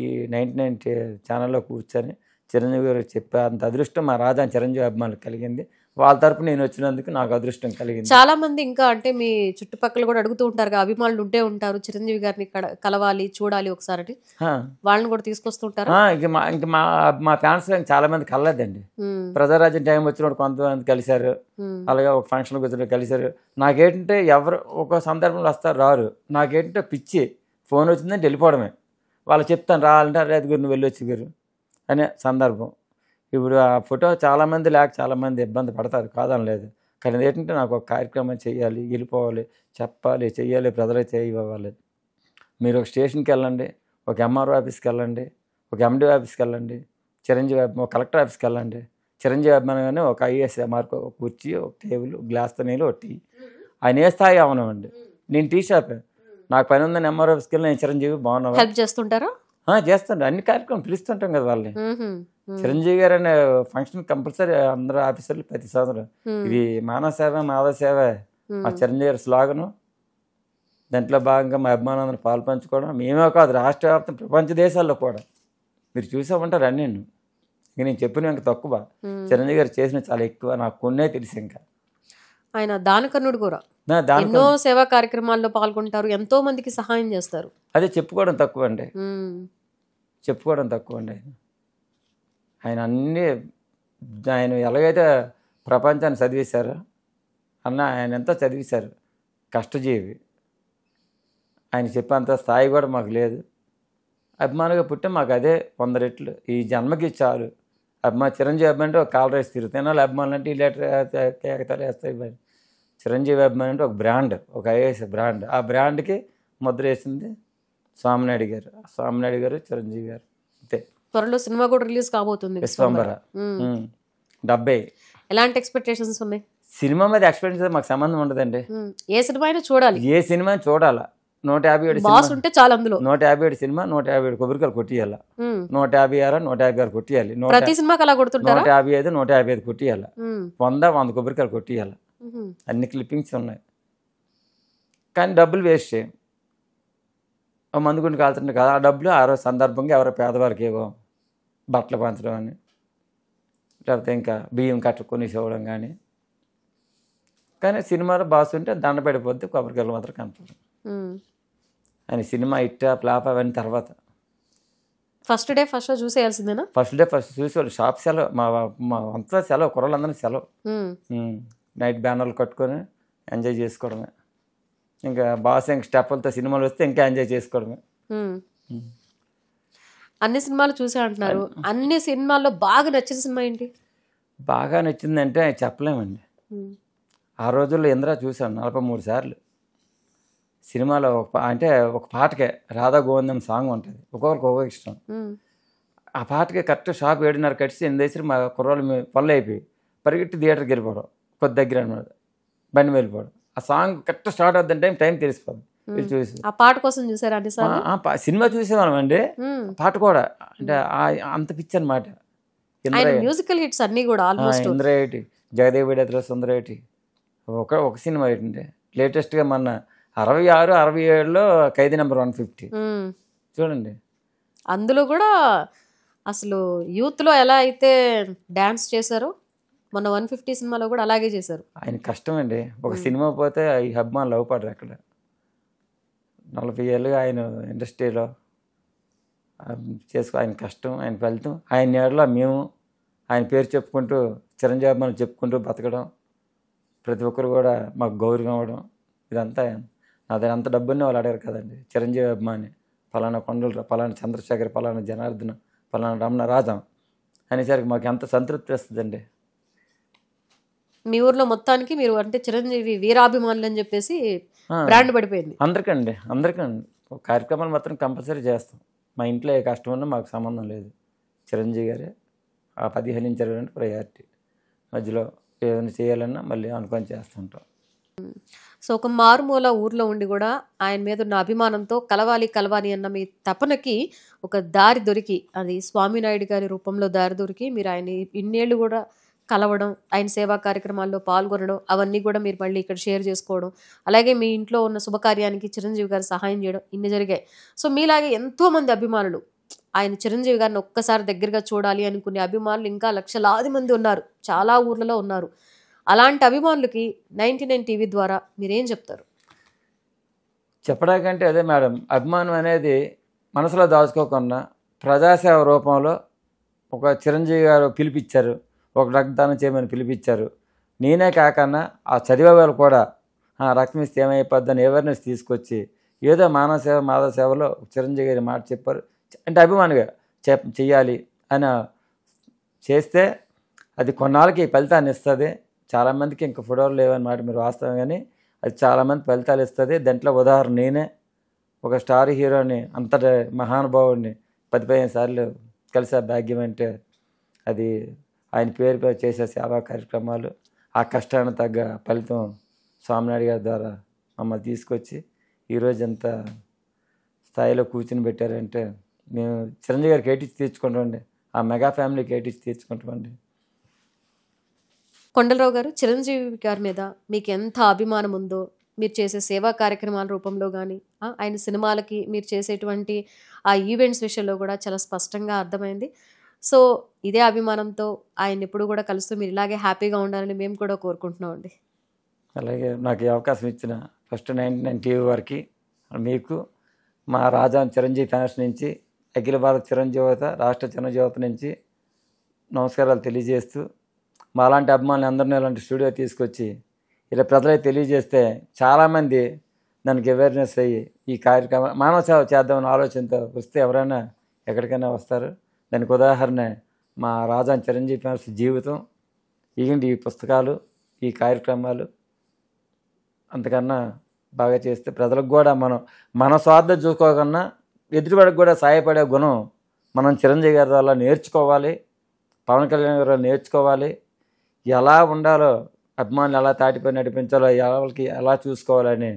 ఈ 99 ఛానల్లో కూర్చొని చిరంజీవి గారు చెప్పే అంత అదృష్టం మా రాజా చిరంజీవి అభిమానులకు కలిగింది. వాళ్ళ తరపు నేను వచ్చినందుకు నాకు అదృష్టం కలిగింది. చాలా మంది ఇంకా అంటే మీ చుట్టుపక్కల కూడా అడుగుతూ ఉంటారు, అభిమానులు ఉంటే ఉంటారు, చిరంజీవి గారిని కలవాలి చూడాలి ఒకసారి, వాళ్ళని కూడా తీసుకొస్తుంటారు. ఇంక మా ఫ్యాన్స్ చాలా మంది కలలేదండి. ప్రజారాజ్యం టైం వచ్చినప్పుడు కొంతమంది కలిశారు, అలాగే ఒక ఫంక్షన్ కూర్చొని కలిశారు. నాకేంటంటే ఎవరు ఒక సందర్భంలో వస్తారు, రారు. నాకేంటంటే పిచ్చి, ఫోన్ వచ్చిందంటే వెళ్ళిపోవడమే. వాళ్ళు చెప్తాను రావాలంటే లేదు గురు నువ్వు వెళ్ళొచ్చు గురు అనే సందర్భం. ఇప్పుడు ఆ ఫోటో చాలామంది చాలామంది ఇబ్బంది పడతారు, కాదని లేదు. కానీ ఏంటంటే నాకు ఒక కార్యక్రమం చేయాలి, వెళ్ళిపోవాలి, చెప్పాలి, చెయ్యాలి, ప్రజలకు చేయాలి. మీరు ఒక స్టేషన్కి వెళ్ళండి, ఒక ఎంఆర్ఓ ఆఫీస్కి వెళ్ళండి, ఒక ఎండి ఆఫీస్కి వెళ్ళండి, చిరంజీవి ఒక కలెక్టర్ ఆఫీస్కి వెళ్ళండి. చిరంజీవి అభిమానంగానే ఒక ఐఏఎస్ మార్కు, ఒక కుర్చీ, ఒక టేబుల్, గ్లాస్తో నీళ్ళు, ఒక టీ. ఆయన ఏ స్థాయి అవనవండి. నేను టీ షాపే, నాకు పని ఉందని ఎంఆర్ఓ ఆఫీస్కి వెళ్ళి నేను చిరంజీవి బాగున్నాను హెల్ప్ చేస్తుంటారా? చేస్తుంటాం. అన్ని కార్యక్రమం పిలుస్తుంటాం కదా వాళ్ళని. చిరంజీవి గారు అనే ఫంక్షన్ కంపల్సరీ అందరూ ఆఫీసర్లు ప్రతి సంవత్సరం. ఇది మానవ సేవ మాధవ సేవ మా చిరంజీవి గారి స్లోగను. దాంట్లో భాగంగా మా అభిమానులందరూ పాలు పంచుకోవడం. మేమే కాదు, రాష్ట్ర వ్యాప్తం ప్రపంచ దేశాల్లో కూడా మీరు చూసే ఉంటారు అన్నీ. ఇంక నేను చెప్పిన ఇంకా తక్కువ, చిరంజీవి గారు చేసిన చాలా ఎక్కువ. నాకు కొన్నే తెలుసు. ఇంకా ఆయన దానకర్ణుడు కూడా, ఎన్నో సేవా కార్యక్రమాల్లో పాల్గొంటారు, ఎంతో మందికి సహాయం చేస్తారు. అదే చెప్పుకోవడం తక్కువ అండి, చెప్పుకోవడం తక్కువ అండి. ఆయన అన్నీ ఆయన ఎలాగైతే ప్రపంచాన్ని చదివేశారో ఆయన ఎంతో చదివేశారు. కష్టజీవి. ఆయన చెప్పేంత స్థాయి కూడా మాకు లేదు. అభిమానిగా పుట్టే మాకు అదే 100 రెట్లు. ఈ జన్మకి చాలు. చిరంజీవి అభిమాని అంటే ఒక కాలర్ వేసి తిరుగుతున్నా, అభిమానులు అంటే ఈ లెటర్ కేకతాలు వేస్తాయి. చిరంజీవి అభిమాని అంటే ఒక బ్రాండ్, ఒక ఐఏఎస్ బ్రాండ్. ఆ బ్రాండ్కి ముద్ర వేసింది సోమనాయుడు గారు. సోమనాయుడు గారు, చిరంజీవి గారు. అంతే. త్వరలో సినిమా కూడా రిలీజ్ కాబోతుంది, విశ్వంబర 70. ఎలాంటి ఎక్స్పెక్టేషన్స్ ఉన్నాయి? సినిమా మీద ఎక్స్పెక్టేషన్ మాకు సంబంధం ఉండదండి. ఏ సినిమా అయినా చూడాలి, ఏ సినిమా చూడాలా. 157 ఉంటే చాలు అందులో. 157 సినిమా, 157 కొబ్బరికాయలు కొట్టియాల. 156 156 కొట్టియాలి. ప్రతి సినిమాకి అలా కొడుతుంటారు. 155 155 కొట్టియాల. 100 కొబ్బరికాయలు కొట్టియాల. అన్ని క్లిప్పింగ్స్ ఉన్నాయి. కానీ డబ్బులు వేస్ట్ చేయం. మందుగుండి కాల్తుంటే కదా, ఆ డబ్బులు ఆ రోజు సందర్భంగా ఎవరో పేదవారికి ఏవో బట్టలు పంచడం అని లేకపోతే ఇంకా బియ్యం కట్టుకొని ఇవ్వడం కానీ సినిమాలో బాస్ ఉంటే దండ పడిపోద్ది, కొబ్బరికాయలు మాత్రం కనపడదు. ఆయన సినిమా ఇట్టా ఫ్లాప్ అవన్నీ తర్వాత ఫస్ట్ డే ఫస్ట్ షో చూసేయాల్సిందేనా? ఫస్ట్ డే ఫస్ట్ చూసేవాళ్ళు. షాప్ సెలవు, మా అంతా సెలవు, కుర్రలందరినీ సెలవు. నైట్ బ్యానర్లు కట్టుకొని ఎంజాయ్ చేసుకోవడమే. ఇంకా బాస్ ఇంక స్టెప్పులతో సినిమాలు వస్తే ఇంకా ఎంజాయ్ చేసుకోవడమే. అన్ని సినిమాలు చూసే అంటున్నారు. అన్ని సినిమాల్లో బాగా నచ్చిన సినిమా ఏంటి? బాగా నచ్చిందంటే చెప్పలేమండి. ఆ రోజుల్లో ఇంద్ర చూశాను 43 సార్లు. సినిమాలో అంటే ఒక పాటకే రాధా గోవిందం సాంగ్ ఉంటుంది, ఒక్కొక్కరికి ఒక్కొక్క ఇష్టం. ఆ పాటకే కరెక్ట్ షాప్ 7:30 కట్టిసి 8 మా కుర్రోళ్ళు పనులు అయిపోయి పరిగెట్టి థియేటర్కి వెళ్ళిపోవడం, కొద్ది దగ్గర అనమాట, బండి వెళ్ళిపోవడం. ఆ సాంగ్ కరెక్ట్ స్టార్ట్ అవుతుంటే టైం తెలిసిపోద్ది. చూసి ఆ పాట కోసం చూసారా? సినిమా చూసేవాళ్ళం అండి, పాట కూడా అంటే అంత పిచ్చి అనమాట. మ్యూజికల్ హిట్స్ అన్ని కూడా ఆల్మోస్ట్. ఇంద్రయేటి, జగదేవుడి సుందరేటి ఒక సినిమా ఏంటంటే లేటెస్ట్గా మొన్న 66, 67లో ఖైదీ నెంబర్ 150 చూడండి. అందులో కూడా అసలు యూత్లో ఎలా అయితే డ్యాన్స్ చేశారో మొన్న 150 సినిమాలో కూడా అలాగే చేశారు. ఆయన కష్టం అండి. ఒక సినిమా పోతే ఈ అభిమానులు లవ్ పడరు. అక్కడ 40 ఏళ్ళుగా ఆయన ఇండస్ట్రీలో ఆయన కష్టం, ఆయన ఫలితం. ఆయన ఏడలో మేము ఆయన పేరు చెప్పుకుంటూ చిరంజీవి మనం చెప్పుకుంటూ బతకడం, ప్రతి ఒక్కరు కూడా మాకు గౌరవం అవ్వడం, ఇదంతా నాది. అంత డబ్బుని వాళ్ళు అడగారు కదండి. చిరంజీవి అభిమాని, ఫలానా కొండలు, ఫలానా చంద్రశేఖర్, ఫలానా జనార్దన, ఫలానా రమణ రాజం అనేసరికి మాకు ఎంత సంతృప్తి వస్తుందండి. మీ ఊర్లో మొత్తానికి మీరు అంటే చిరంజీవి వీరాభిమానులు అని చెప్పేసి బ్రాండ్ పడిపోయింది. అందరికండి కార్యక్రమాలు మాత్రం కంపల్సరీ చేస్తాం. మా ఇంట్లో ఏ కష్టం ఉన్నా మాకు సంబంధం లేదు, చిరంజీవి గారే ఆ 15 నుంచి 20 ప్రయారిటీ. మధ్యలో ఏదైనా చేయాలన్నా మళ్ళీ అనుకొని చేస్తుంటాం. సో ఒక మారుమూల ఊర్లో ఉండి కూడా ఆయన మీద ఉన్న అభిమానంతో కలవాలి అన్న మీ తపనకి ఒక దారి దొరికి, అది స్వామినాయుడు గారి రూపంలో దారి దొరికి మీరు ఆయన ఇన్నేళ్ళు కూడా కలవడం, ఆయన సేవా కార్యక్రమాల్లో పాల్గొనడం, అవన్నీ కూడా మీరు మళ్ళీ ఇక్కడ షేర్ చేసుకోవడం, అలాగే మీ ఇంట్లో ఉన్న శుభకార్యానికి చిరంజీవి గారు సహాయం చేయడం, ఇన్ని జరిగాయి. సో మీలాగే ఎంతోమంది అభిమానులు ఆయన చిరంజీవి గారిని ఒక్కసారి దగ్గరగా చూడాలి అనుకునే అభిమానులు ఇంకా లక్షలాది మంది ఉన్నారు, చాలా ఊర్లలో ఉన్నారు. అలాంటి అభిమానులకి 99 టీవీ ద్వారా మీరేం చెప్తారు? చెప్పడానికంటే అదే మేడం, అభిమానం అనేది మనసులో దాచుకోకుండా ప్రజాసేవ రూపంలో ఒక చిరంజీవి గారు పిలిపించారు, ఒక రక్తదానం చేయమని పిలిపించారు. నేనే కాకన్నా ఆ చదివే వాళ్ళు కూడా రక్తం ఇస్తే ఏమైపోద్దని అవేర్నెస్ తీసుకొచ్చి ఏదో మానవ సేవ మాధవ సేవలో చిరంజీవి గారి మాట చెప్పారు. అంటే అభిమానిగా చెయ్యాలి అని చేస్తే అది కొన్నాళ్ళకి ఫలితాన్ని ఇస్తుంది. చాలామందికి ఇంకా ఫోటోలు లేవని మాట మీరు వాస్తవం, కానీ అది చాలామంది ఫలితాలు ఇస్తుంది. దాంట్లో ఉదాహరణ నేనే. ఒక స్టార్ హీరోని, అంతటి మహానుభావుడిని 10-15 సార్లు కలిసే భాగ్యం అంటే అది ఆయన పేరుపై చేసే సేవా కార్యక్రమాలు, ఆ కష్టానికి తగ్గ ఫలితం స్వామినాయుడు గారి ద్వారా మమ్మల్ని తీసుకొచ్చి ఈరోజు ఎంత స్థాయిలో కూర్చుని పెట్టారంటే మేము చిరంజీవి గారికి ఏటిచ్చి తీర్చుకుంటామండి, ఆ మెగా ఫ్యామిలీకి ఏటిచ్చి తీర్చుకుంటామండి. కొండలరావు గారు, చిరంజీవి గారి మీద మీకు ఎంత అభిమానం ఉందో మీరు చేసే సేవా కార్యక్రమాల రూపంలో కానీ, ఆయన సినిమాలకి మీరు చేసేటువంటి ఆ ఈవెంట్స్ విషయంలో కూడా చాలా స్పష్టంగా అర్థమైంది. సో ఇదే అభిమానంతో ఆయన ఎప్పుడు కూడా కలుస్తూ మీరు ఇలాగే హ్యాపీగా ఉండాలని మేము కూడా కోరుకుంటున్నామండి. అలాగే నాకు ఈ అవకాశం ఇచ్చిన ఫస్ట్ 99 టీవీ వారికి, మీకు, మా రాజా చిరంజీవి ఫ్యాన్స్ నుంచి, అఖిల భారత చిరంజీవత, రాష్ట్ర చిరంజీవత నుంచి నమస్కారాలు తెలియజేస్తూ, మా అలాంటి అభిమానులు అందరినీ ఇలాంటి స్టూడియో తీసుకొచ్చి ఇలా ప్రజలకి తెలియజేస్తే చాలామంది దానికి అవేర్నెస్ అయ్యి ఈ కార్యక్రమం మానవ సేవ చేద్దామని ఆలోచనతో వస్తే ఎవరైనా ఎక్కడికైనా వస్తారు. దానికి ఉదాహరణ మా రాజా చిరంజీవి ఫ్యాన్స్ జీవితం, ఈ పుస్తకాలు, ఈ కార్యక్రమాలు. అంతకన్నా బాగా చేస్తే ప్రజలకు కూడా మన స్వార్థం చూసుకోకుండా ఎదుటివాడికి కూడా సహాయపడే గుణం మనం చిరంజీవి గారి వల్ల నేర్చుకోవాలి, పవన్ కళ్యాణ్ గారు నేర్చుకోవాలి. ఎలా ఉండాలో, అభిమానులు ఎలా తాటిపై నడిపించాలో, వాళ్ళకి ఎలా చూసుకోవాలని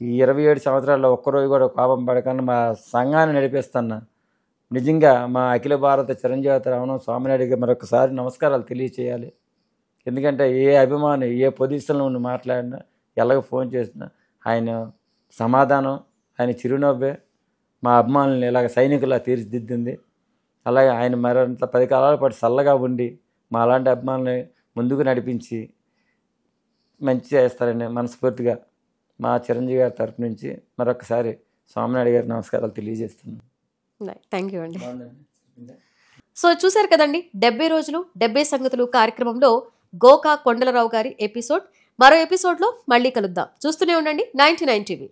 ఈ 27 సంవత్సరాల్లో ఒక్కరోజు కూడా కోపం పడకుండా మా సంఘాన్ని నడిపిస్తున్నా నిజంగా మా అఖిల భారత చిరంజీవి రమణ స్వామినాయుడికి మరొకసారి నమస్కారాలు తెలియచేయాలి. ఎందుకంటే ఏ అభిమాని ఏ పొజిషన్లో ఉండి మాట్లాడినా, ఎలాగ ఫోన్ చేసినా ఆయన సమాధానం, ఆయన చిరునవ్వే మా అభిమానులను ఇలాగ సైనికులా తీర్చిదిద్దింది. అలాగే ఆయన మరింత 10 కాలాల పాటు చల్లగా ఉండి మా అలాంటి అభిమానుల్ని ముందుకు నడిపించి మంచి చేస్తారని మనస్ఫూర్తిగా మా చిరంజీవి గారి తరపు నుంచి మరొకసారి స్వామినాయుడు గారికి నమస్కారాలు తెలియజేస్తున్నాను. థ్యాంక్ యూ అండి. సో చూశారు కదండి, 70 రోజులు 70 సంగతులు కార్యక్రమంలో గోకా కొండలరావు గారి ఎపిసోడ్. మరో ఎపిసోడ్లో మళ్ళీ కలుద్దాం. చూస్తూనే ఉండండి 99 టీవీ.